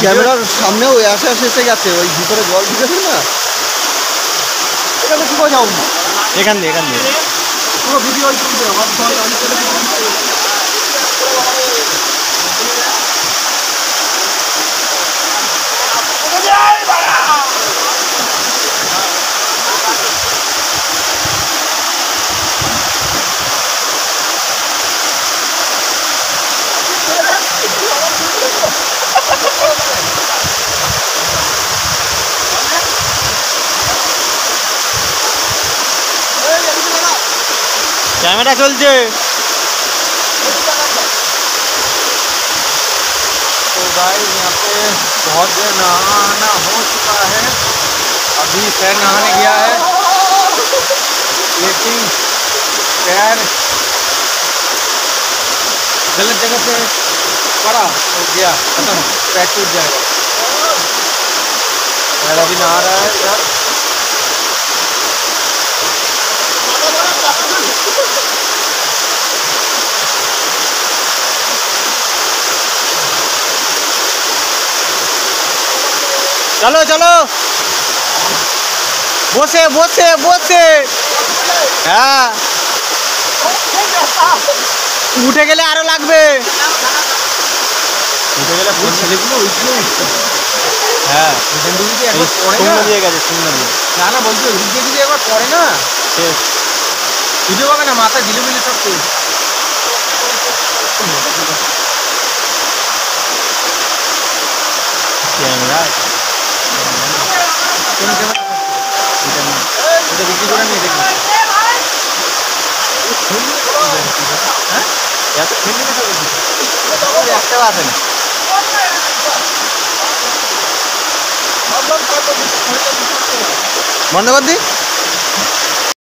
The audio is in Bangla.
ক্যামেরার সামনেও আসে এসে গেছে, ওই ভিতরে জল ঢুকেছে না, এখানে কি করে যাও? এখান দিয়ে পুরো ভিডিও कैमरा चलছে। तो गाइस यहाँ पे बहुत देर नहाना हो चुका है, अभी पैर नहाने गया है, लेकिन पैर गलत जगह पे पड़ा तो गया, खत्म, पैर टूट जाएगा। पैर अभी नहा रहा है इधर। चलो चलो বসে বসে বসে হ্যাঁ উঠে গেলে আরো লাগবে, উঠে গেলে পুরো ছেলেগুলো ওইগুলো উঠছে। হ্যাঁ শূন্য দিয়ে গেছে, শূন্য দিয়ে। না না বলছি ভিডিও যদি একবার পড়ে না শেষ ভিডিও পাবে না, মাথায় ঢিলে মিলে সব শেষ। ক্যামেরা এটা বিক্রি করে নিয়ে দেখি। একটাও আসে না। বন্ধ কর দি।